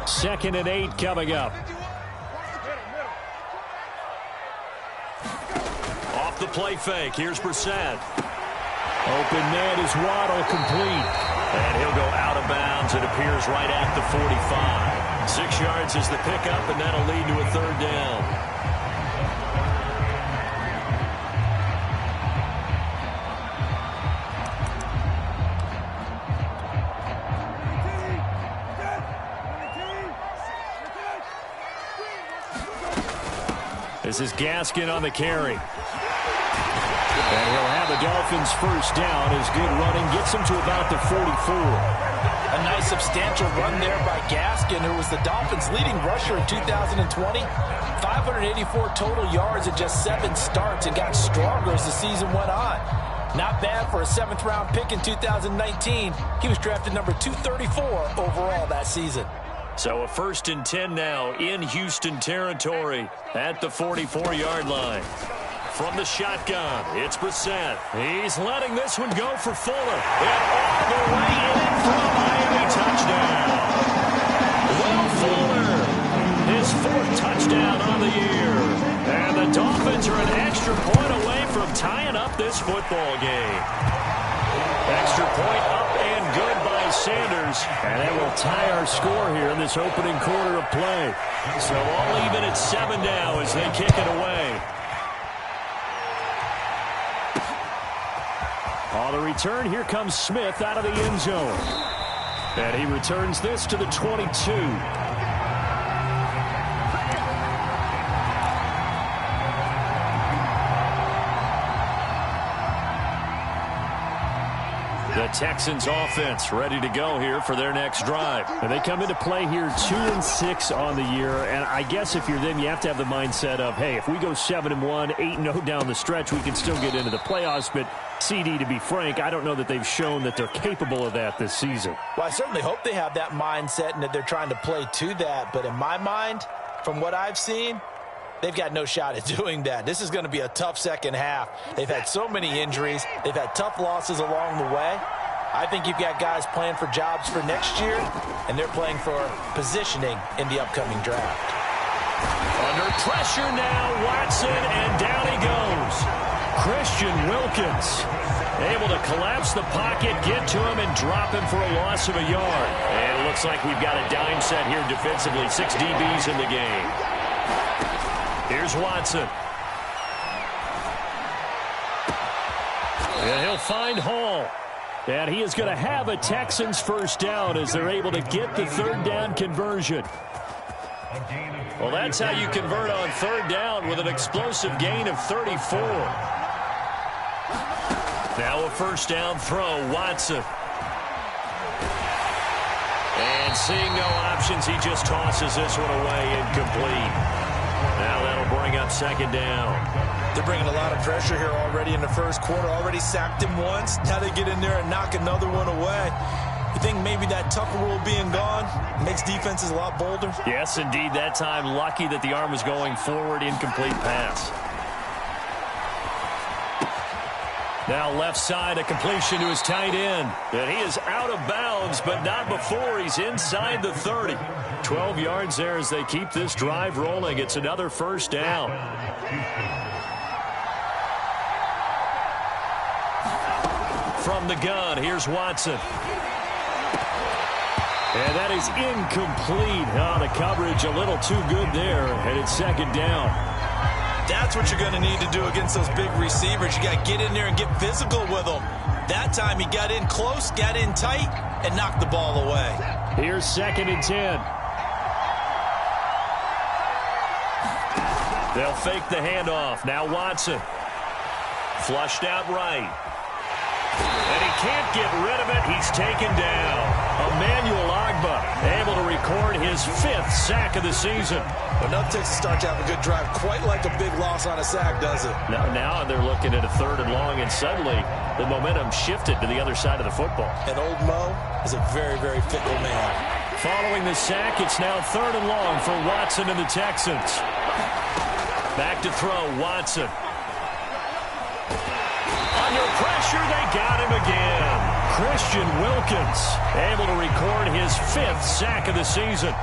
2nd and 8 coming up. Off the play fake. Here's Brissett. Open man is Waddle, complete. And he'll go out of bounds. It appears right at the 45. 6 yards is the pickup, and that'll lead to a 3rd down. This is Gaskin on the carry. And he'll have the Dolphins first down as good running gets him to about the 44. A nice substantial run there by Gaskin, who was the Dolphins' leading rusher in 2020. 584 total yards in just 7 starts and got stronger as the season went on. Not bad for a 7th-round pick in 2019. He was drafted number 234 overall that season. So a 1st and 10 now in Houston territory at the 44-yard line. From the shotgun, it's Brissett. He's letting this one go for Fuller. And all the way in for a Miami touchdown. Will Fuller, his 4th touchdown on the year. And the Dolphins are an extra point away from tying up this football game. Extra point up and good by Sanders. And that will tie our score here in this opening quarter of play. So all even at 7 now as they kick it away. On the return, here comes Smith out of the end zone. And he returns this to the 22. The Texans offense ready to go here for their next drive. And they come into play here 2-6 on the year. And I guess if you're them, you have to have the mindset of, hey, if we go 7-1, 8-0 down the stretch, we can still get into the playoffs. But CD, to be frank, I don't know that they've shown that they're capable of that this season. Well, I certainly hope they have that mindset and that they're trying to play to that. But in my mind, from what I've seen, they've got no shot at doing that. This is going to be a tough second half. They've had so many injuries. They've had tough losses along the way. I think you've got guys playing for jobs for next year, and they're playing for positioning in the upcoming draft. Under pressure now, Watson, and down he goes. Christian Wilkins able to collapse the pocket, get to him, and drop him for a loss of a yard. And it looks like we've got a dime set here defensively. 6 DBs in the game. Here's Watson. And he'll find Hall. And he is going to have a Texans first down as they're able to get the 3rd down conversion. Well, that's how you convert on 3rd down with an explosive gain of 34. Now a first down throw, Watson. And seeing no options, he just tosses this one away incomplete. Now that'll bring up 2nd down. They're bringing a lot of pressure here already in the first quarter. Already sacked him once. Now they get in there and knock another one away. You think maybe that Tucker rule being gone makes defenses a lot bolder? Yes, indeed. That time, lucky that the arm was going forward. Incomplete pass. Now left side, a completion to his tight end. And he is out of bounds, but not before he's inside the 30. 12 yards there as they keep this drive rolling. It's another first down. From the gun, here's Watson. And that is incomplete. Oh, the coverage a little too good there, and it's 2nd down. That's what you're going to need to do against those big receivers. You got to get in there and get physical with them. That time he got in close, got in tight, and knocked the ball away. Here's 2nd and 10. They'll fake the handoff. Now Watson. Flushed out right. And he can't get rid of it. He's taken down. Emmanuel Ogbah able to record his 5th sack of the season. Enough takes to start to have a good drive. Quite like a big loss on a sack, does it? Now they're looking at a 3rd and long, and suddenly the momentum shifted to the other side of the football. And old Mo is a very, very fickle man. Following the sack, it's now 3rd and long for Watson and the Texans. Back to throw, Watson. Under pressure, they got him again. Christian Wilkins able to record his 5th sack of the season.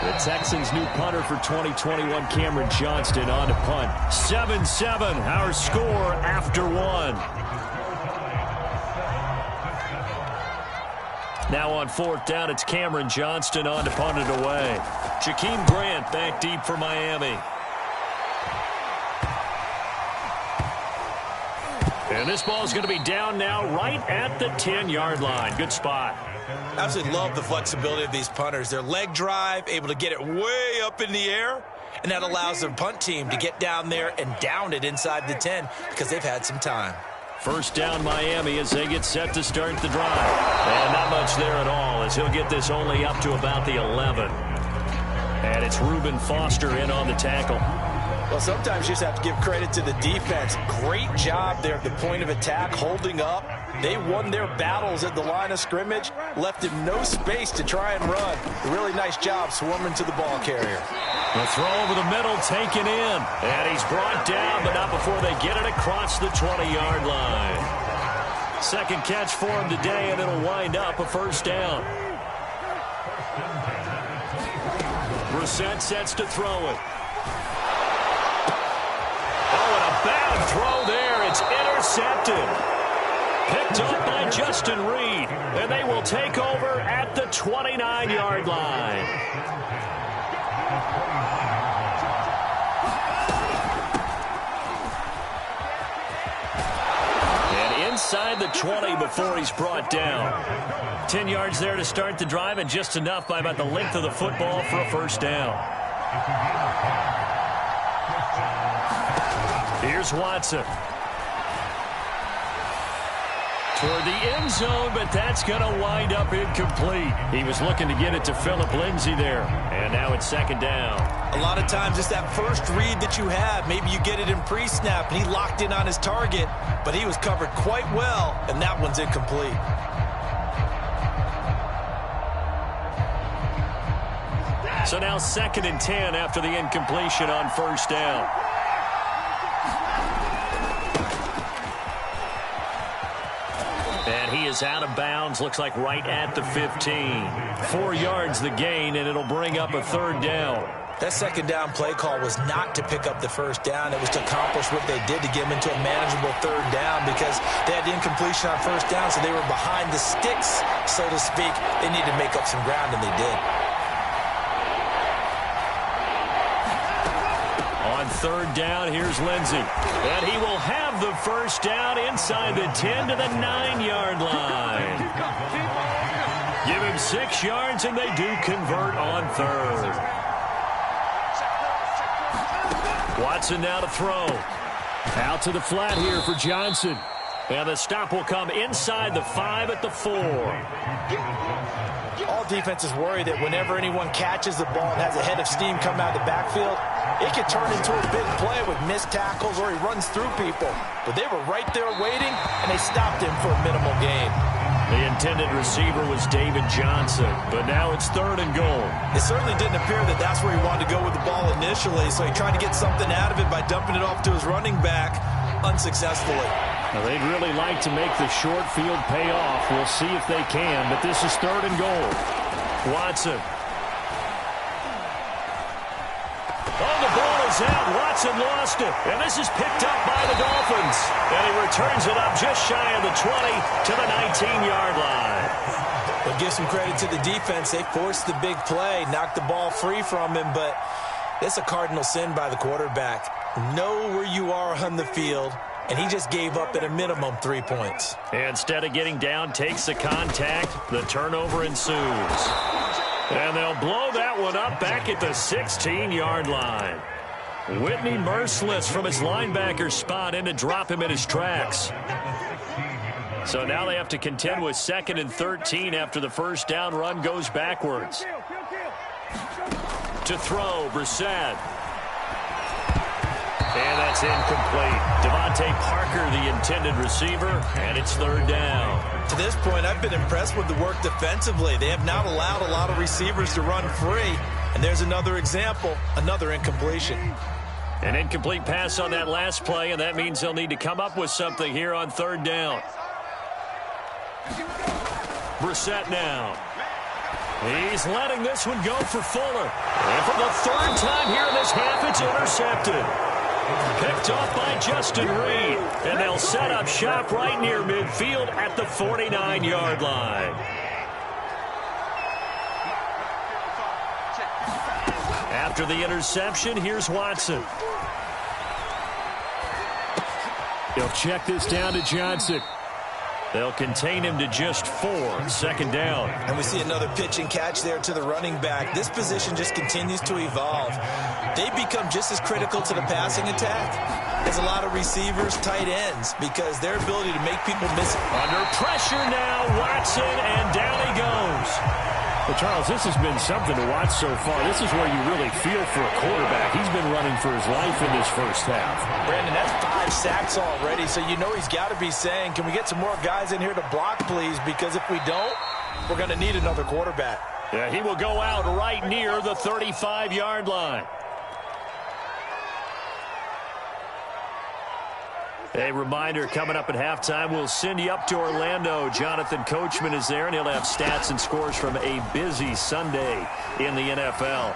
The Texans' new punter for 2021, Cameron Johnston, on to punt. 7-7, our score after one. Now on fourth down, it's Cameron Johnston on to punt it away. Jakeem Grant back deep for Miami. And this ball is going to be down now right at the 10-yard line. Good spot. I absolutely love the flexibility of these punters. Their leg drive, able to get it way up in the air, and that allows their punt team to get down there and down it inside the 10 because they've had some time. First down Miami as they get set to start the drive. And not much there at all as he'll get this only up to about the 11. And it's Reuben Foster in on the tackle. Well, sometimes you just have to give credit to the defense. Great job there at the point of attack, holding up. They won their battles at the line of scrimmage, left him no space to try and run. A really nice job swarming to the ball carrier. The throw over the middle taken in. And he's brought down, but not before they get it across the 20-yard line. Second catch for him today, and it'll wind up a first down. Brissett sets to throw it. Bad throw there. It's intercepted. Picked up by Justin Reed. And they will take over at the 29-yard line. And inside the 20 before he's brought down. 10 yards there to start the drive, and just enough by about the length of the football for a first down. Here's Watson. Toward the end zone, but that's going to wind up incomplete. He was looking to get it to Phillip Lindsay there. And now it's second down. A lot of times it's that first read that you have. Maybe you get it in pre-snap, and he locked in on his target, but he was covered quite well, and that one's incomplete. So now 2nd and 10 after the incompletion on first down. And he is out of bounds, looks like right at the 15. 4 yards the gain, and it'll bring up a third down. That second down play call was not to pick up the first down. It was to accomplish what they did to get them into a manageable third down because they had the incompletion on first down, so they were behind the sticks, so to speak. They needed to make up some ground, and they did. On third down, here's Lindsay. And he will have the first down inside the 10 to the 9-yard line. Give him 6 yards, and they do convert on third. Watson now to throw. Out to the flat here for Johnson. And the stop will come inside the 5 at the 4. All defenses worry that whenever anyone catches the ball and has a head of steam come out of the backfield, it could turn into a big play with missed tackles or he runs through people. But they were right there waiting, and they stopped him for a minimal gain. The intended receiver was David Johnson, but now it's 3rd and goal. It certainly didn't appear that that's where he wanted to go with the ball initially, so he tried to get something out of it by dumping it off to his running back unsuccessfully. Now, they'd really like to make the short field pay off. We'll see if they can, but this is 3rd and goal. Watson. Oh, the ball is out. Watson lost it. And this is picked up by the Dolphins. And he returns it up just shy of the 20 to the 19-yard line. We'll give some credit to the defense. They forced the big play, knocked the ball free from him, but it's a cardinal sin by the quarterback. Know where you are on the field, and he just gave up at a minimum 3 points. Instead of getting down, takes the contact. The turnover ensues. And they'll blow that one up back at the 16-yard line. Whitney merciless from his linebacker spot in to drop him in his tracks. So now they have to contend with 2nd and 13 after the first down run goes backwards. To throw, Brissett. And that's incomplete. Devontae Parker, the intended receiver, and it's 3rd down. To this point, I've been impressed with the work defensively. They have not allowed a lot of receivers to run free. And there's another example, another incompletion. An incomplete pass on that last play, and that means they'll need to come up with something here on 3rd down. Brissett now. He's letting this one go for Fuller. And for the third time here in this half, it's intercepted. Picked off by Justin Reed. And they'll set up shop right near midfield at the 49-yard line. After the interception, here's Watson. He'll check this down to Johnson. They'll contain him to just 4, second down. And we see another pitch and catch there to the running back. This position just continues to evolve. They become just as critical to the passing attack as a lot of receivers, tight ends, because their ability to make people miss it. Under pressure now, Watson, and down he goes. Well, Charles, this has been something to watch so far. This is where you really feel for a quarterback. He's been running for his life in this first half. Brandon, that's 5 sacks already, so you know he's got to be saying, can we get some more guys in here to block, please? Because if we don't, we're going to need another quarterback. Yeah, he will go out right near the 35-yard line. A reminder, coming up at halftime, we'll send you up to Orlando. Jonathan Coachman is there, and he'll have stats and scores from a busy Sunday in the NFL.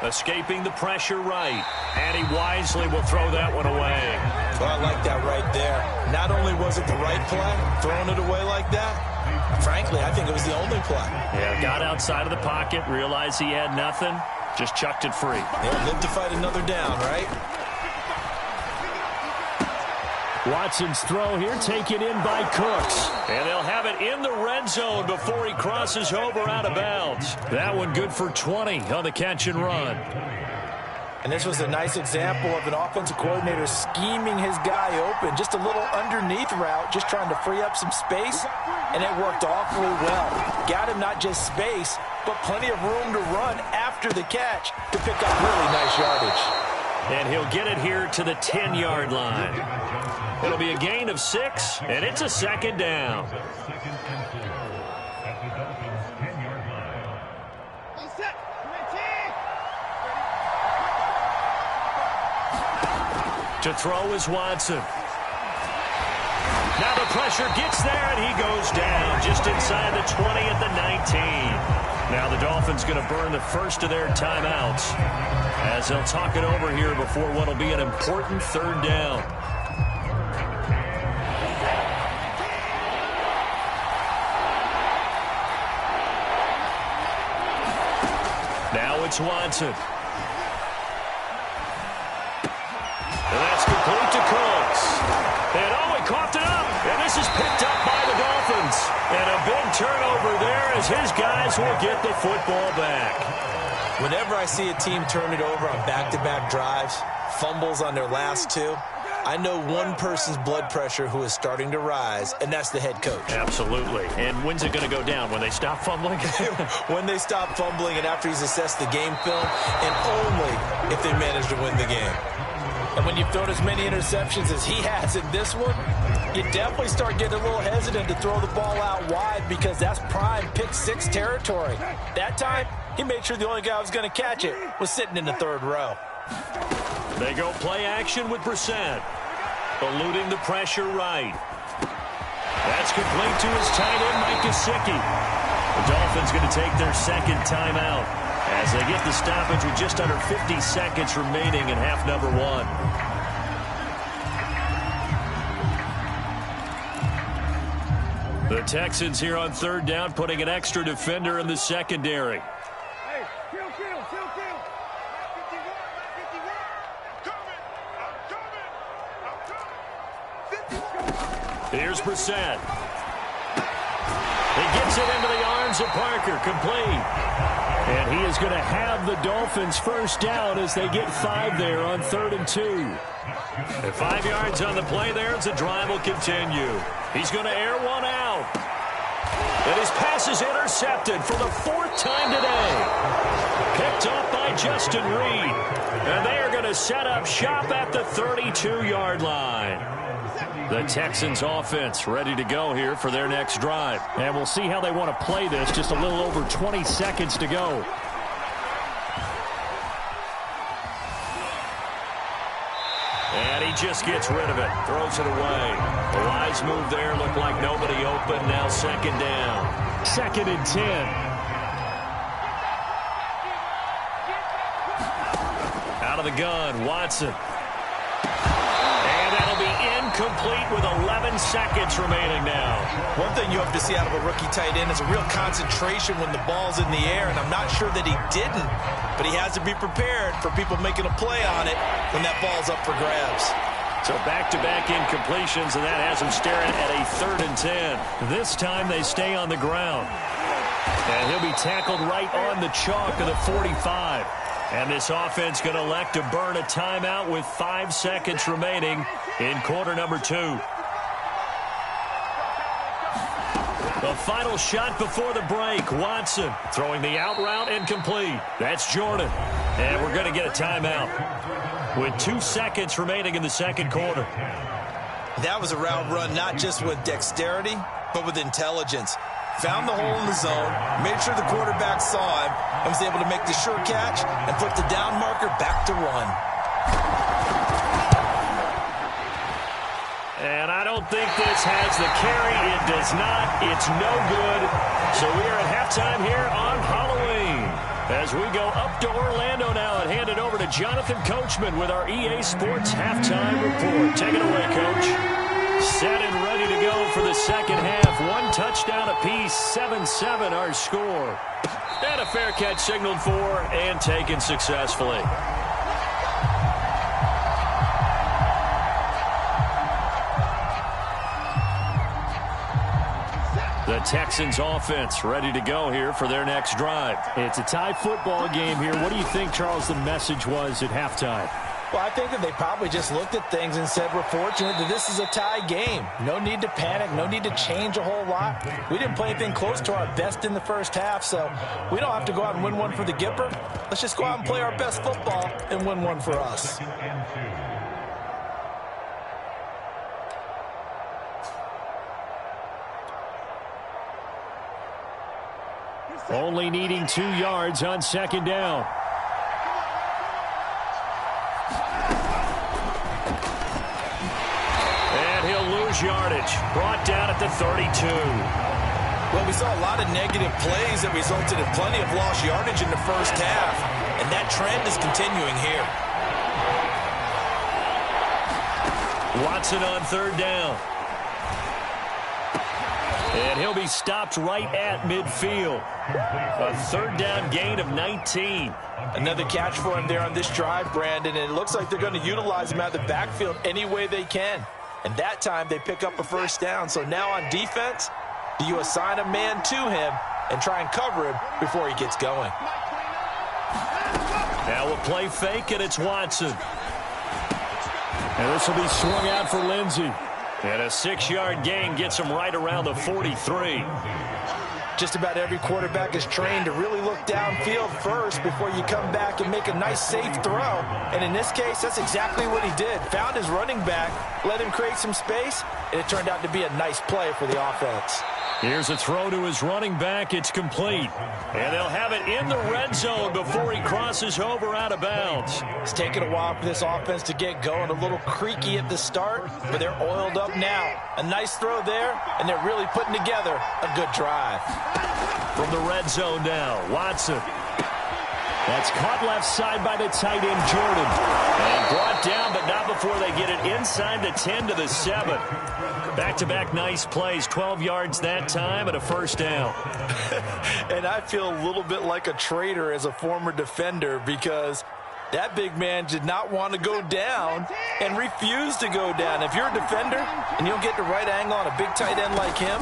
Escaping the pressure right, and he wisely will throw that one away. Well, I like that right there. Not only was it the right play, throwing it away like that, frankly, I think it was the only play. Yeah, got outside of the pocket, realized he had nothing, just chucked it free. Yeah, live to fight another down, right? Watson's throw here taken in by Cooks. And they'll have it in the red zone before he crosses over out of bounds. That one good for 20 on the catch and run. And this was a nice example of an offensive coordinator scheming his guy open. Just a little underneath route, just trying to free up some space, and it worked awfully well. Got him not just space, but plenty of room to run after the catch to pick up really nice yardage. And he'll get it here to the 10-yard line. It'll be a gain of 6, and it's a second down. To throw is Watson. Now the pressure gets there, and he goes down just inside the 20 at the 19. Now the Dolphins going to burn the first of their timeouts as they'll talk it over here before what will be an important third down. Now it's Watson. And that's complete to Cooks. And he coughed it up. And this is picked up by the Dolphins. And a big turnover there as his guys will get the football back. Whenever I see a team turn it over on back-to-back drives, fumbles on their last 2, I know one person's blood pressure who is starting to rise, and that's the head coach. Absolutely. And when's it going to go down? When they stop fumbling? When they stop fumbling and after he's assessed the game film, and only if they manage to win the game. And when you've thrown as many interceptions as he has in this one, you definitely start getting a little hesitant to throw the ball out wide because that's prime pick-6 territory. That time, he made sure the only guy who was going to catch it was sitting in the third row. They go play action with Brissett. Eluding the pressure right. That's complete to his tight end, Mike Gesicki. The Dolphins going to take their second timeout as they get the stoppage with just under 50 seconds remaining in half number 1. The Texans here on third down putting an extra defender in the secondary. Here's Brissett. He gets it into the arms of Parker, complete. And he is going to have the Dolphins first down as they get 5 there on 3rd and 2. And 5 yards on the play there as the drive will continue. He's going to air one out. And his pass is intercepted for the 4th time today. Picked off by Justin Reed. And they are going to set up shop at the 32-yard line. The Texans offense ready to go here for their next drive. And we'll see how they want to play this. Just a little over 20 seconds to go. And he just gets rid of it. Throws it away. A wise move there. Looked like nobody open. Now second down. 2nd and 10. of the gun. Watson. And that'll be incomplete with 11 seconds remaining now. One thing you have to see out of a rookie tight end is a real concentration when the ball's in the air, and I'm not sure that he didn't, but he has to be prepared for people making a play on it when that ball's up for grabs. So back-to-back incompletions, and that has him staring at a 3rd and 10. This time they stay on the ground. And he'll be tackled right on the chalk of the 45. And this offense going to elect to burn a timeout with 5 seconds remaining in quarter number 2. The final shot before the break. Watson throwing the out route incomplete. That's Jordan. And we're going to get a timeout with 2 seconds remaining in the second quarter. That was a route run not just with dexterity, but with intelligence. Found the hole in the zone, made sure the quarterback saw him, and was able to make the sure catch and put the down marker back to run. And I don't think this has the carry. It does not. It's no good. So we are at halftime here on Halloween. As we go up to Orlando now and hand it over to Jonathan Coachman with our EA Sports Halftime Report. Take it away, Coach. Set and ready to go for the second half. 1 touchdown apiece, 7-7 our score. And a fair catch signaled for and taken successfully. The Texans offense ready to go here for their next drive. It's a tie football game here. What do you think, Charles, the message was at halftime? Well, I think that they probably just looked at things and said, we're fortunate that this is a tie game. No need to panic. No need to change a whole lot. We didn't play anything close to our best in the first half, so we don't have to go out and win one for the Gipper. Let's just go out and play our best football and win one for us. Only needing 2 yards on second down. Yardage brought down at the 32. Well, we saw a lot of negative plays that resulted in plenty of lost yardage in the first half, and that trend is continuing here. Watson on 3rd down. And he'll be stopped right at midfield. A 3rd down gain of 19. Another catch for him there on this drive, Brandon, and it looks like they're going to utilize him out of the backfield any way they can. And that time they pick up a 1st down. So now on defense, do you assign a man to him and try and cover him before he gets going? Now a play fake, and it's Watson. And this will be swung out for Lindsey. And a 6-yard gain gets him right around the 43. Just about every quarterback is trained to really look downfield first before you come back and make a nice, safe throw. And in this case, that's exactly what he did. Found his running back, let him create some space, and it turned out to be a nice play for the offense. Here's a throw to his running back. It's complete. And they'll have it in the red zone before he crosses over out of bounds. It's taken a while for this offense to get going. A little creaky at the start, but they're oiled up now. A nice throw there, and they're really putting together a good drive. From the red zone now, Watson. That's caught left side by the tight end, Jordan. And brought down, but not before they get it inside the 10 to the 7. Back-to-back nice plays, 12 yards that time and a 1st down. And I feel a little bit like a traitor as a former defender because that big man did not want to go down and refused to go down. If you're a defender and you don't get the right angle on a big tight end like him,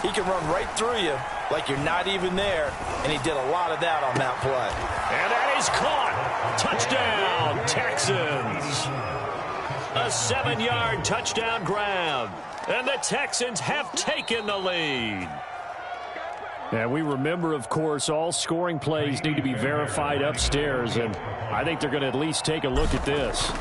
he can run right through you like you're not even there, and he did a lot of that on that play. And that is caught. Touchdown, Texans. A 7-yard touchdown grab. And the Texans have taken the lead. And we remember, of course, all scoring plays need to be verified upstairs, and I think they're going to at least take a look at this.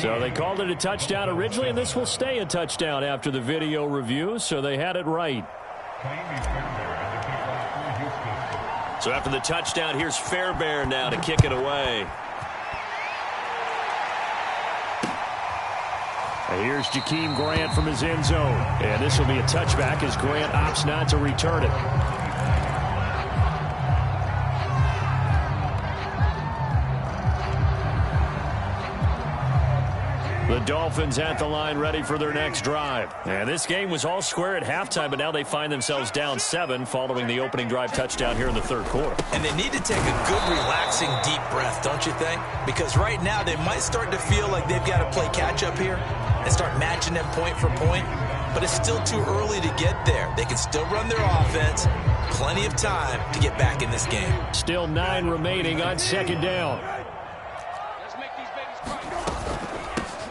So they called it a touchdown originally, and this will stay a touchdown after the video review, so they had it right. So after the touchdown, here's Fairbairn now to kick it away. And here's Jakeem Grant from his end zone. And this will be a touchback as Grant opts not to return it. The Dolphins at the line ready for their next drive. And this game was all square at halftime, but now they find themselves down 7 following the opening drive touchdown here in the third quarter. And they need to take a good, relaxing, deep breath, don't you think? Because right now they might start to feel like they've got to play catch-up here and start matching them point for point. But it's still too early to get there. They can still run their offense. Plenty of time to get back in this game. Still 9 remaining on second down.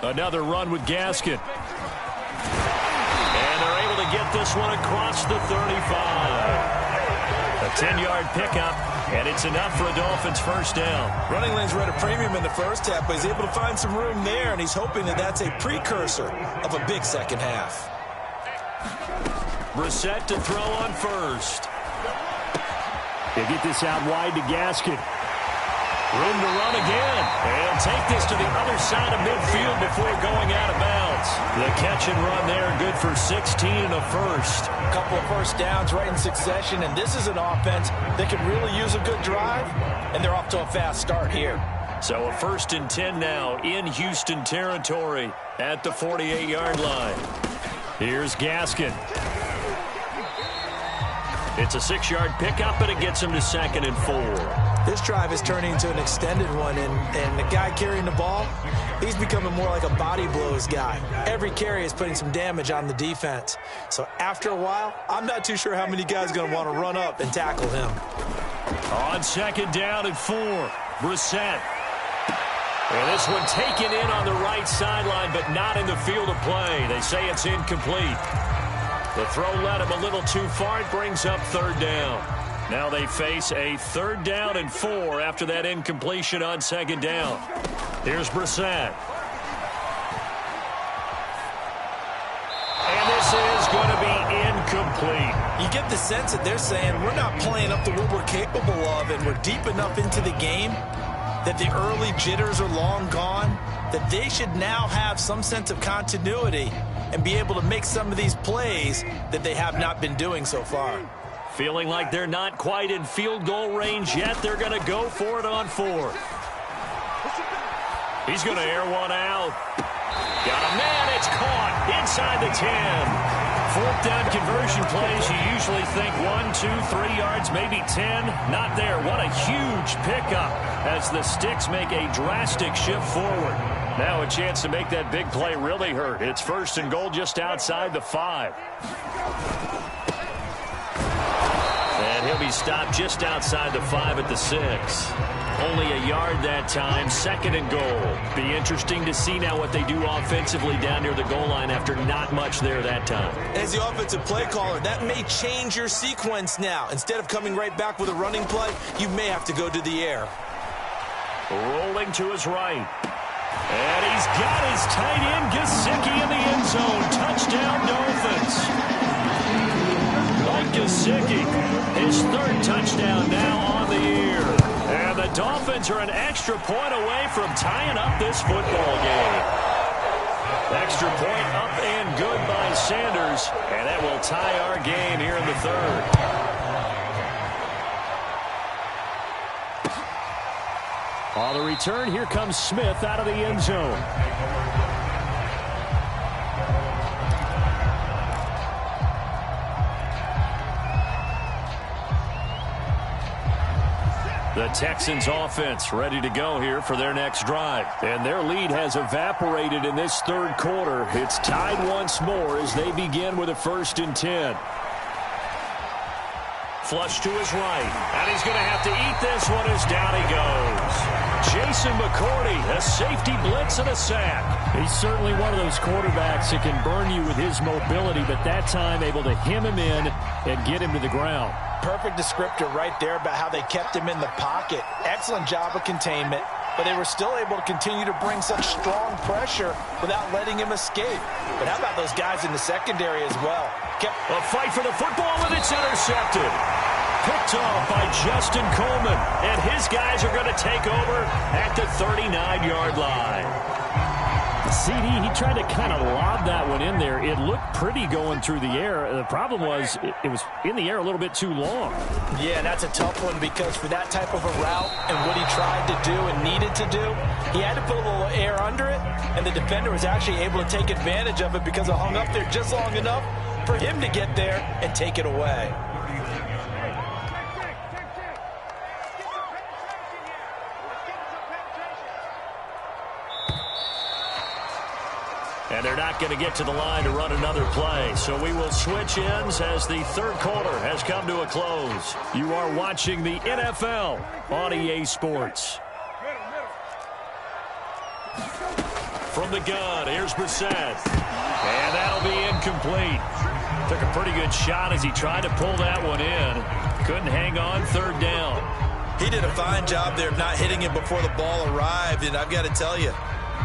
Another run with Gaskin. And they're able to get this one across the 35. A 10-yard pickup, and it's enough for a Dolphins first down. Running lanes were at a premium in the first half, but he's able to find some room there, and he's hoping that that's a precursor of a big second half. Brissett to throw on first. They get this out wide to Gaskin. Room to run again. And take this to the other side of midfield before going out of bounds. The catch and run there, good for 16 and a first. A couple of first downs right in succession, and this is an offense that can really use a good drive, and they're off to a fast start here. So a 1st and 10 now in Houston territory at the 48-yard line. Here's Gaskin. It's a 6-yard pickup, and it gets him to 2nd and 4. This drive is turning into an extended one, and the guy carrying the ball, he's becoming more like a body blows guy. Every carry is putting some damage on the defense. So after a while, I'm not too sure how many guys are going to want to run up and tackle him. On 2nd down and 4, Brissett. And this one taken in on the right sideline, but not in the field of play. They say it's incomplete. The throw led him a little too far. It brings up 3rd down. Now they face a 3rd down and 4 after that incompletion on 2nd down. Here's Brissett. And this is going to be incomplete. You get the sense that they're saying we're not playing up to what we're capable of, and we're deep enough into the game that the early jitters are long gone, that they should now have some sense of continuity and be able to make some of these plays that they have not been doing so far. Feeling like they're not quite in field goal range yet, they're going to go for it on 4th. He's going to air one out. Got a man, it's caught inside the 10. 4th down conversion plays, you usually think 1, 2, 3 yards, maybe 10. Not there. What a huge pickup as the Sticks make a drastic shift forward. Now a chance to make that big play really hurt. It's 1st and goal just outside the 5. And he'll be stopped just outside the 5 at the 6. Only a yard that time, 2nd and goal. Be interesting to see now what they do offensively down near the goal line after not much there that time. As the offensive play caller, that may change your sequence now. Instead of coming right back with a running play, you may have to go to the air. Rolling to his right. And he's got his tight end, Gesicki, in the end zone. Touchdown, Dolphins. Mike Gesicki, his 3rd touchdown now on the year. And the Dolphins are an extra point away from tying up this football game. Extra point up and good by Sanders, and that will tie our game here in the 3rd. On the return, here comes Smith out of the end zone. The Texans offense ready to go here for their next drive. And their lead has evaporated in this 3rd quarter. It's tied once more as they begin with a 1st and 10. Flush to his right. And he's going to have to eat this one as down he goes. Jason McCourty, a safety blitz and a sack. He's certainly one of those quarterbacks that can burn you with his mobility, but that time able to hem him in and get him to the ground. Perfect descriptor right there about how they kept him in the pocket. Excellent job of containment, but they were still able to continue to bring such strong pressure without letting him escape. But how about those guys in the secondary as well? Kept a fight for the football, and it's intercepted. Picked off by Justin Coleman, and his guys are going to take over at the 39-yard line. CD, he tried to kind of lob that one in there. It looked pretty going through the air. The problem was it was in the air a little bit too long. Yeah, and that's a tough one because for that type of a route and what he tried to do and needed to do, he had to put a little air under it, and the defender was actually able to take advantage of it because it hung up there just long enough for him to get there and take it away. And they're not going to get to the line to run another play. So we will switch ends as the third quarter has come to a close. You are watching the NFL on EA Sports. From the gun, here's Brissett. And that'll be incomplete. Took a pretty good shot as he tried to pull that one in. Couldn't hang on, third down. He did a fine job there of not hitting it before the ball arrived, and I've got to tell you,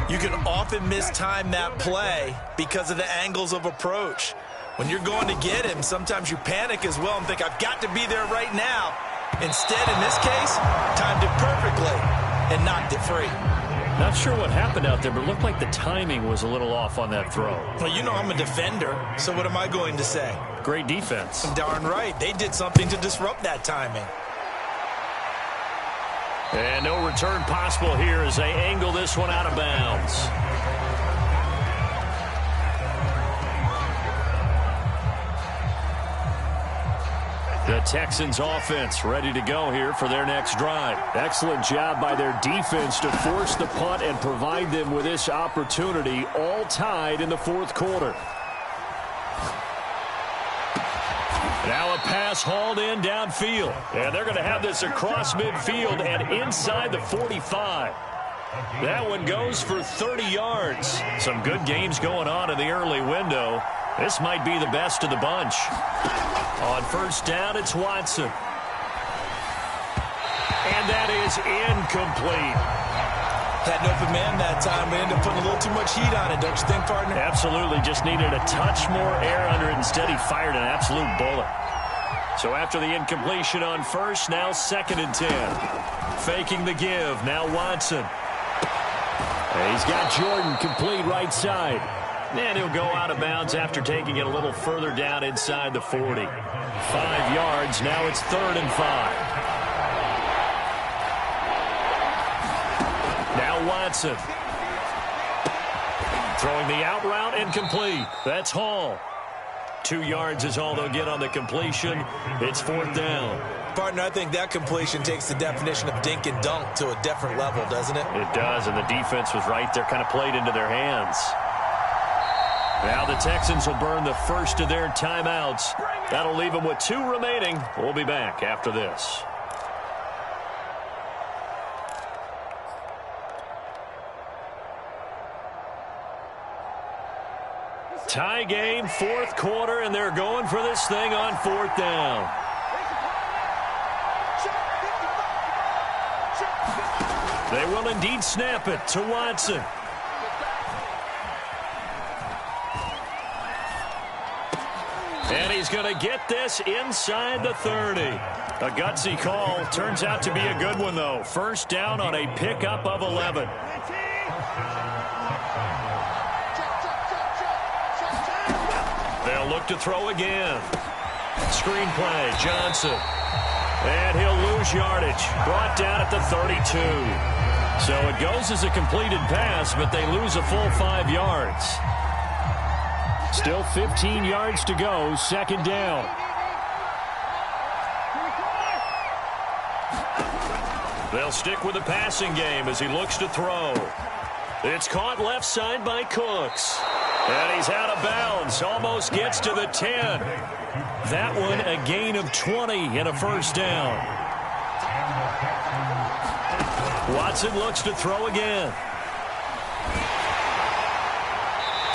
you can often mistime that play because of the angles of approach. When you're going to get him, sometimes you panic as well and think, I've got to be there right now. Instead, in this case, timed it perfectly and knocked it free. Not sure what happened out there, but it looked like the timing was a little off on that throw. Well, you know I'm a defender, so what am I going to say? Great defense. Darn right. They did something to disrupt that timing. And no return possible here as they angle this one out of bounds. The Texans offense ready to go here for their next drive. Excellent job by their defense to force the punt and provide them with this opportunity, all tied in the fourth quarter. Now a pass hauled in downfield. And they're going to have this across midfield and inside the 45. That one goes for 30 yards. Some good games going on in the early window. This might be the best of the bunch. On first down, it's Watson. And that is incomplete. Had an open man that time, but ended up putting a little too much heat on it, don't you think, partner? Absolutely. Just needed a touch more air under it. Instead, he fired an absolute bullet. So after the incompletion on first, now second and 10. Faking the give. Now Watson. And he's got Jordan complete right side. And he'll go out of bounds after taking it a little further down inside the 40. 5 yards. Now it's 3rd and 5. Now Watson. Throwing the out route and complete. That's Hall. 2 yards is all they'll get on the completion. It's 4th down. Partner, I think that completion takes the definition of dink and dunk to a different level, doesn't it? It does, and the defense was right there, kind of played into their hands. Now the Texans will burn the first of their timeouts. That'll leave them with 2 remaining. We'll be back after this. Tie game, 4th quarter, and they're going for this thing on 4th down. They will indeed snap it to Watson. And he's going to get this inside the 30. A gutsy call. Turns out to be a good one, though. First down on a pickup of 11. They'll look to throw again. Screen play, Johnson. And he'll lose yardage. Brought down at the 32. So it goes as a completed pass, but they lose a full 5 yards. Still 15 yards to go, 2nd down. They'll stick with the passing game as he looks to throw. It's caught left side by Cooks. And he's out of bounds, almost gets to the 10. That one a gain of 20 and a first down. Watson looks to throw again.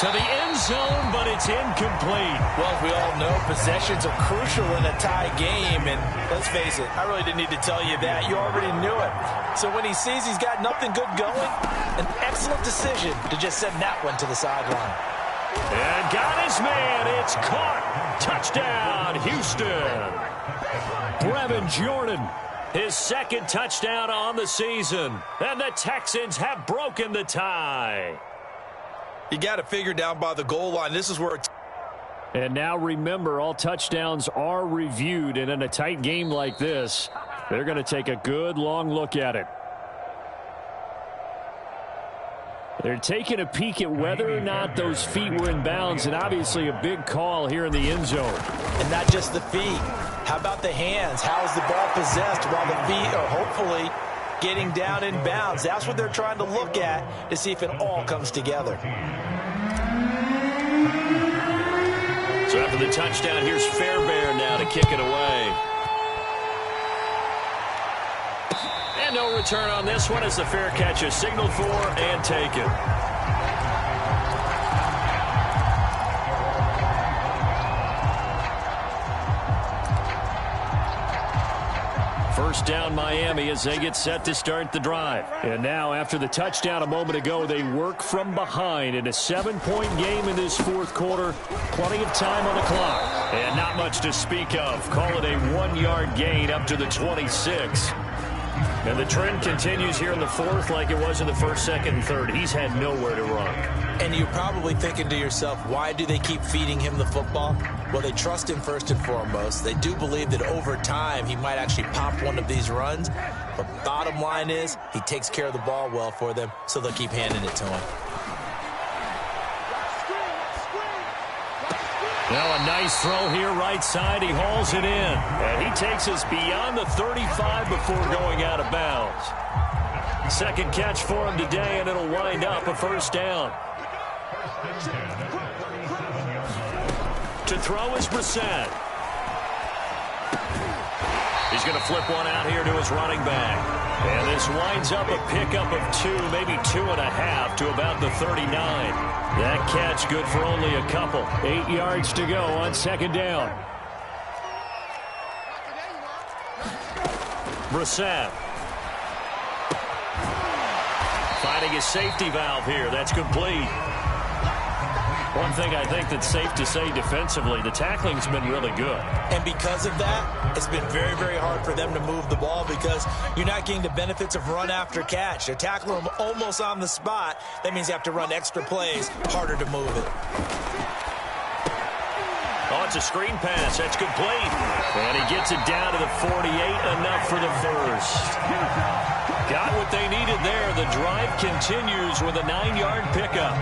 To the end zone, but it's incomplete. Well, as we all know, possessions are crucial in a tie game. And let's face it, I really didn't need to tell you that. You already knew it. So when he sees he's got nothing good going, an excellent decision to just send that one to the sideline. And got his man. It's caught. Touchdown, Houston. Brevin Jordan, his 2nd touchdown on the season. And the Texans have broken the tie. You got to figure down by the goal line. This is where it's... And now remember, all touchdowns are reviewed, and in a tight game like this, they're going to take a good long look at it. They're taking a peek at whether or not those feet were in bounds, and obviously a big call here in the end zone. And not just the feet. How about the hands? How is the ball possessed while the feet are hopefully getting down in bounds? That's what they're trying to look at to see if it all comes together. So after the touchdown, here's Fairbairn now to kick it away. And no return on this one as the fair catch is signaled for and taken. First down Miami as they get set to start the drive. And now after the touchdown a moment ago, they work from behind in a 7-point game in this fourth quarter. Plenty of time on the clock. And not much to speak of. Call it a 1-yard gain up to the 26. And the trend continues here in the fourth like it was in the first, second, and third. He's had nowhere to run. And you're probably thinking to yourself, why do they keep feeding him the football? Well, they trust him first and foremost. They do believe that over time he might actually pop one of these runs. But bottom line is he takes care of the ball well for them, so they'll keep handing it to him. Now a nice throw here right side. He hauls it in. And he takes us beyond the 35 before going out of bounds. Second catch for him today, and it'll wind up a first down. To throw is Brissett. He's going to flip one out here to his running back. And this winds up a pickup of 2, maybe 2.5 to about the 39. That catch good for only a couple. 8 yards to go on second down. Brissett. Finding his safety valve here. That's complete. One thing I think that's safe to say defensively, the tackling's been really good. And because of that, it's been very, very hard for them to move the ball because you're not getting the benefits of run after catch. They're tackling them almost on the spot. That means you have to run extra plays, harder to move it. Oh, it's a screen pass. That's complete. And he gets it down to the 48, enough for the first. Got what they needed there. The drive continues with a 9-yard pickup.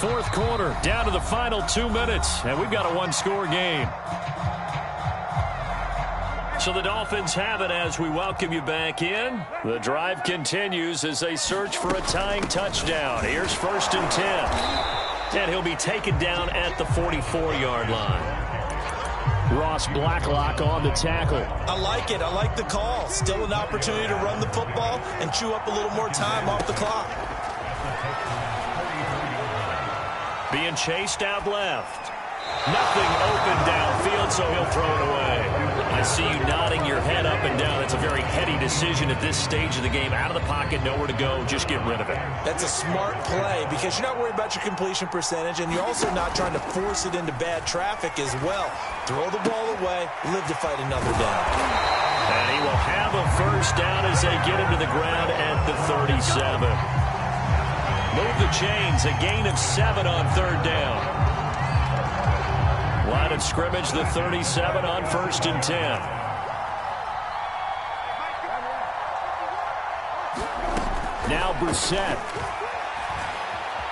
Fourth quarter, down to the final 2 minutes, and we've got a one-score game. So the Dolphins have it as we welcome you back in. The drive continues as they search for a tying touchdown. Here's first and 10. And he'll be taken down at the 44-yard line. Ross Blacklock on the tackle. I like it. I like the call. Still an opportunity to run the football and chew up a little more time off the clock. Being chased out left. Nothing open downfield, so he'll throw it away. I see you nodding your head up and down. That's a very heady decision at this stage of the game. Out of the pocket, nowhere to go. Just get rid of it. That's a smart play because you're not worried about your completion percentage, and you're also not trying to force it into bad traffic as well. Throw the ball away, live to fight another down. And he will have a first down as they get him to the ground at the 37. Move the chains, a gain of 7 on third down. Line of scrimmage, the 37 on first and 10. Now Brissett.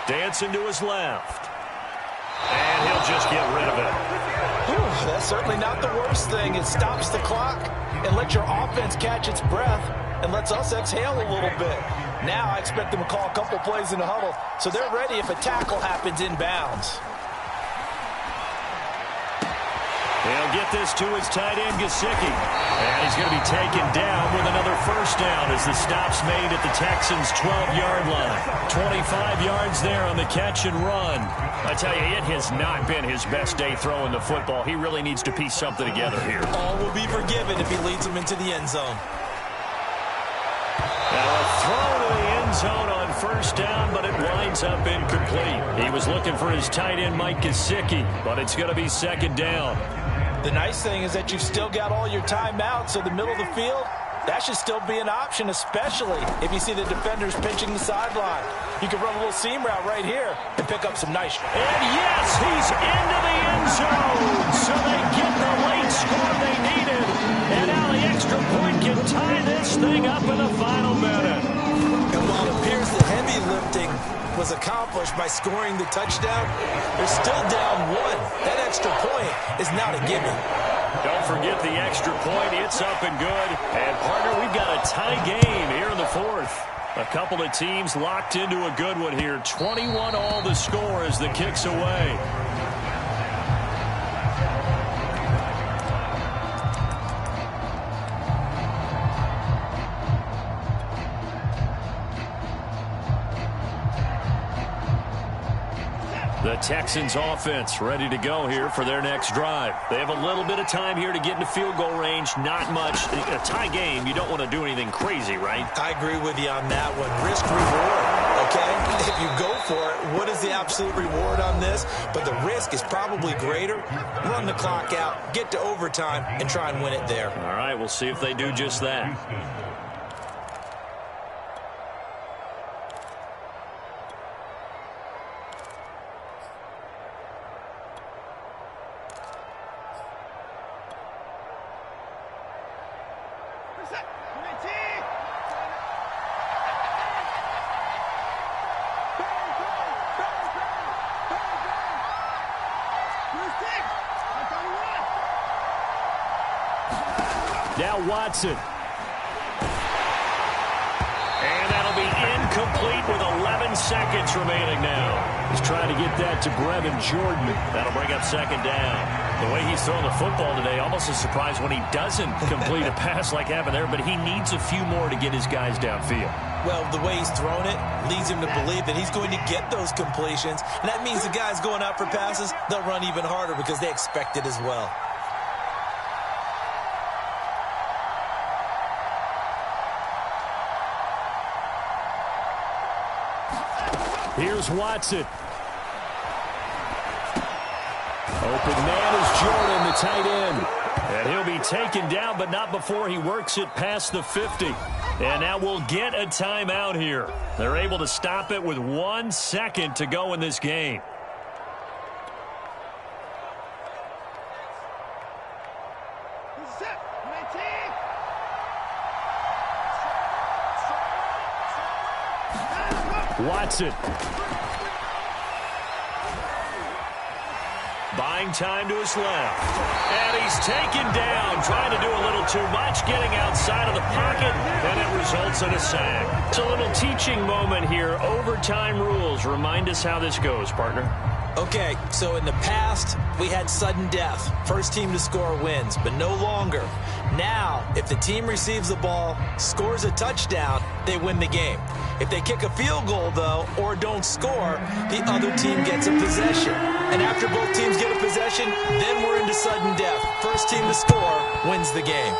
Dancing to his left. And he'll just get rid of it. Whew, that's certainly not the worst thing. It stops the clock and lets your offense catch its breath and lets us exhale a little bit. Now I expect them to call a couple plays in the huddle, so they're ready if a tackle happens inbounds. He'll get this to his tight end, Gesicki. And he's going to be taken down with another first down as the stop's made at the Texans' 12-yard line. 25 yards there on the catch and run. I tell you, it has not been his best day throwing the football. He really needs to piece something together here. All will be forgiven if he leads them into the end zone. Now a throw to the end zone on first down, but it winds up incomplete. He was looking for his tight end, Mike Gesicki, but it's going to be second down. The nice thing is that you've still got all your timeouts, so the middle of the field, that should still be an option, especially if you see the defenders pinching the sideline. You can run a little seam route right here and pick up some nice. And yes, he's into the end zone. So they get the late score they needed. And now the extra point can tie this thing up in the final minute. And while it appears the heavy lifting was accomplished by scoring the touchdown, they're still down one. That extra point is not a gimme. Don't forget the extra point. It's up and good. And, partner, we've got a tie game here in the fourth. A couple of teams locked into a good one here. 21 all the score as the kick's away. The Texans offense ready to go here for their next drive. They have a little bit of time here to get into field goal range. Not much. A tie game, you don't want to do anything crazy, right? I agree with you on that one. Risk reward, okay? If you go for it, what is the absolute reward on this? But the risk is probably greater. Run the clock out, get to overtime, and try and win it there. All right, we'll see if they do just that. Now Watson. And that'll be incomplete with 11 seconds remaining now. He's trying to get that to Brevin Jordan. That'll bring up second down. The way he's throwing the football today, almost a surprise when he doesn't complete a pass like happened there, but he needs a few more to get his guys downfield. Well, the way he's thrown it leads him to believe that he's going to get those completions. And that means the guys going out for passes, they'll run even harder because they expect it as well. Here's Watson. Open man is Jordan, the tight end. And he'll be taken down, but not before he works it past the 50. And now we'll get a timeout here. They're able to stop it with 1 second to go in this game. Watson. Buying time to his left. And he's taken down, trying to do a little too much, getting outside of the pocket, and it results in a sack. It's a little teaching moment here. Overtime rules. Remind us how this goes, partner. Okay, so in the past, we had sudden death. First team to score wins, but no longer. Now, if the team receives the ball, scores a touchdown, they win the game. If they kick a field goal, though, or don't score, the other team gets a possession. And after both teams get a possession, then we're into sudden death. First team to score wins the game.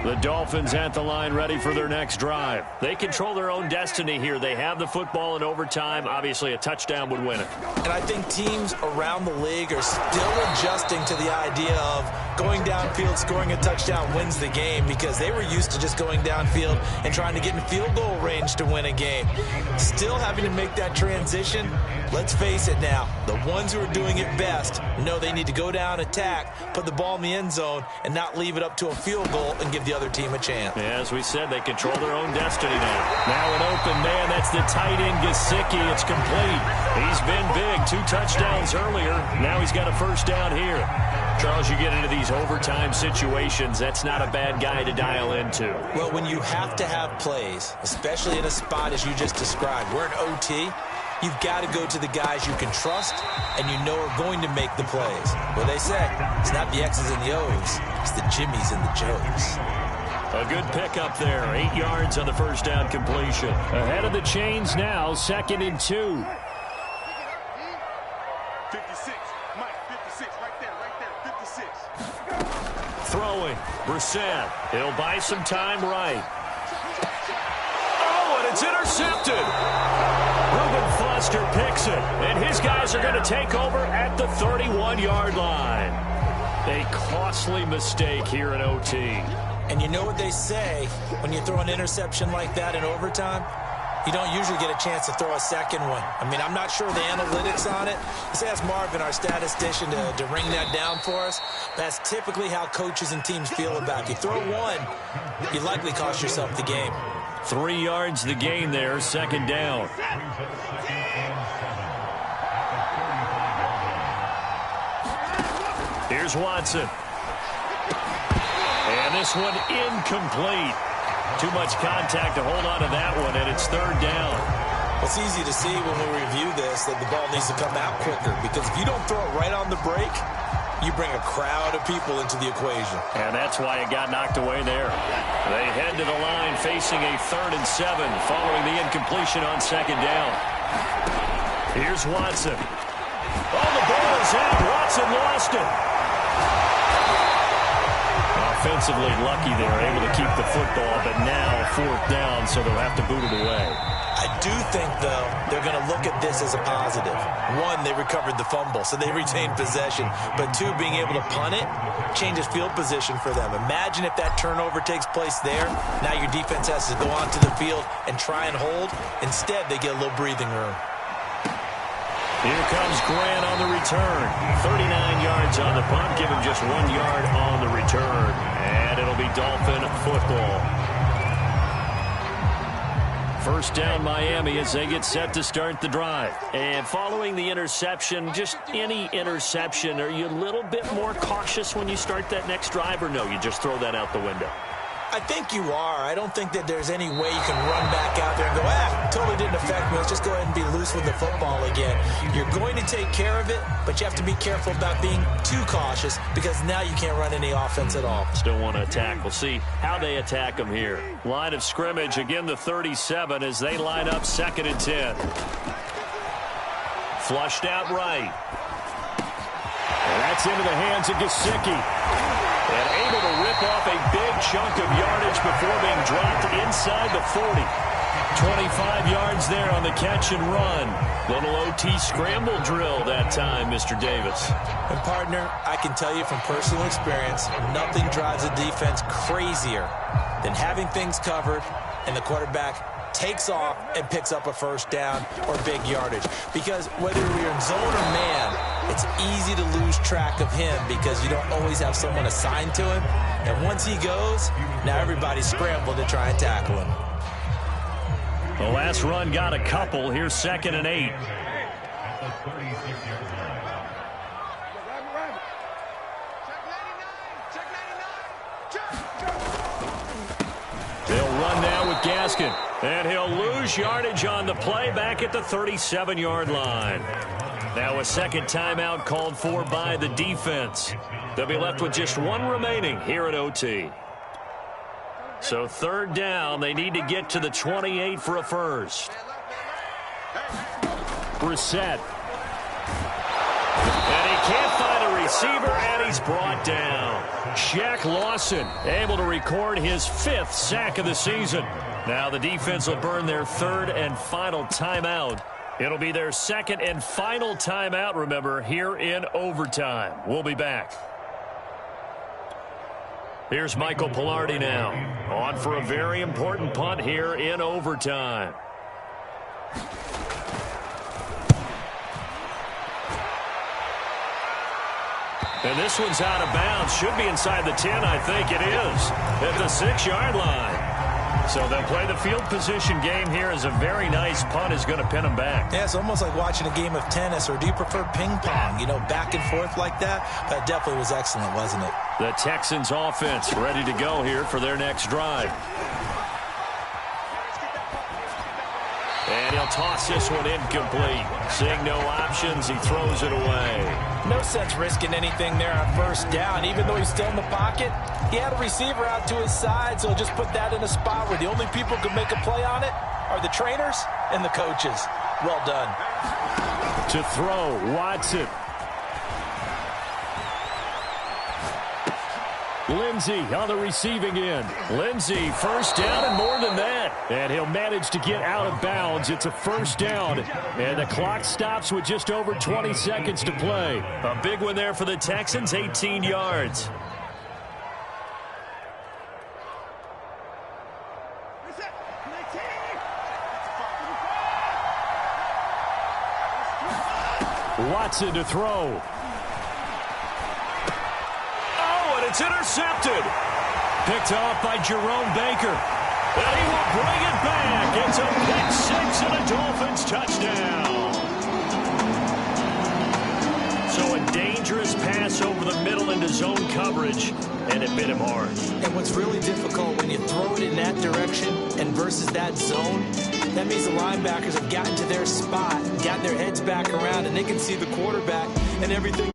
The Dolphins at the line ready for their next drive. They control their own destiny here. They have the football in overtime. Obviously, a touchdown would win it. And I think teams around the league are still adjusting to the idea of going downfield, scoring a touchdown wins the game, because they were used to just going downfield and trying to get in field goal range to win a game. Still having to make that transition. Let's face it now, the ones who are doing it best know they need to go down, attack, put the ball in the end zone, and not leave it up to a field goal and give the other team a chance. Yeah, as we said, they control their own destiny now. Now an open man, that's the tight end, Gesicki. It's complete. He's been big, 2 touchdowns earlier. Now he's got a first down here. Charles, you get into these overtime situations, that's not a bad guy to dial into. Well, when you have to have plays, especially in a spot as you just described, we're in OT, you've got to go to the guys you can trust and you know are going to make the plays. What they say, it's not the X's and the O's, it's the Jimmies and the Joes. A good pickup there, 8 yards on the first down completion. Ahead of the chains now, 2nd and 2. Throwing. Brissett. He'll buy some time right. Oh, and it's intercepted. Reuben Foster picks it, and his guys are going to take over at the 31-yard line. A costly mistake here in OT. And you know what they say, when you throw an interception like that in overtime, you don't usually get a chance to throw a second one. I mean, I'm not sure the analytics on it. Let's ask Marvin, our statistician, to ring that down for us. That's typically how coaches and teams feel about it. You throw one, you likely cost yourself the game. 3 yards the gain there, second down. Here's Watson. And this one incomplete. Too much contact to hold on to that one, and it's third down. It's easy to see when we review this that the ball needs to come out quicker, because if you don't throw it right on the break, you bring a crowd of people into the equation. And that's why it got knocked away there. They head to the line facing a 3rd and 7 following the incompletion on second down. Here's Watson. Oh, the ball is out. Watson lost it. Offensively lucky they're able to keep the football, but now 4th down, so they'll have to boot it away. I do think, though, they're going to look at this as a positive. One, they recovered the fumble, so they retained possession. But two, being able to punt it changes field position for them. Imagine if that turnover takes place there. Now your defense has to go onto the field and try and hold. Instead, they get a little breathing room. Here comes Grant on the return. 39 yards on the punt. Give him just 1 yard on the return. And it'll be Dolphin football. First down Miami as they get set to start the drive. And following the interception, just any interception, are you a little bit more cautious when you start that next drive, or no, you just throw that out the window? I think you are. I don't think that there's any way you can run back out there and go, totally didn't affect me. Let's just go ahead and be loose with the football again. You're going to take care of it, but you have to be careful about being too cautious, because now you can't run any offense at all. Still want to attack. We'll see how they attack them here. Line of scrimmage, again the 37 as they line up 2nd and 10. Flushed out right. And that's into the hands of Gesicki. And able to rip off a big chunk of yardage before being dropped inside the 40. 25 yards there on the catch and run. Little OT scramble drill that time, Mr. Davis. And, partner, I can tell you from personal experience, nothing drives a defense crazier than having things covered and the quarterback takes off and picks up a first down or big yardage. Because whether you're in zone or man, it's easy to lose track of him because you don't always have someone assigned to him. And once he goes, now everybody's scrambling to try and tackle him. The last run got a couple. Here's 2nd and 8. They'll run now with Gaskin. And he'll lose yardage on the play back at the 37-yard line. Now a second timeout called for by the defense. They'll be left with just one remaining here at OT. So 3rd down, they need to get to the 28 for a first. Brissett. And he can't find a receiver, and he's brought down. Shaq Lawson able to record his 5th sack of the season. Now the defense will burn their 3rd and final timeout. It'll be their 2nd and final timeout, remember, here in overtime. We'll be back. Here's Michael Pilardi now, on for a very important punt here in overtime. And this one's out of bounds. Should be inside the 10, I think it is, at the 6-yard line. So they'll play the field position game here as a very nice punt is going to pin them back. Yeah, it's almost like watching a game of tennis, or do you prefer ping pong? You know, back and forth like that? That definitely was excellent, wasn't it? The Texans offense ready to go here for their next drive. And he'll toss this one incomplete. Seeing no options, he throws it away. No sense risking anything there on first down. Even though he's still in the pocket, he had a receiver out to his side, so just put that in a spot where the only people who can make a play on it are the trainers and the coaches. Well done. To throw, Watson. Lindsey on the receiving end. Lindsey, first down and more than that. And he'll manage to get out of bounds. It's a first down. And the clock stops with just over 20 seconds to play. A big one there for the Texans, 18 yards. Watson to throw. Oh, and it's intercepted. Picked off by Jerome Baker. And he will bring it back. It's a pick six and a Dolphins touchdown. So a dangerous pass over the middle into zone coverage, and it bit him hard. And what's really difficult when you throw it in that direction and versus that zone, that means the linebackers have gotten to their spot, gotten their heads back around, and they can see the quarterback and everything.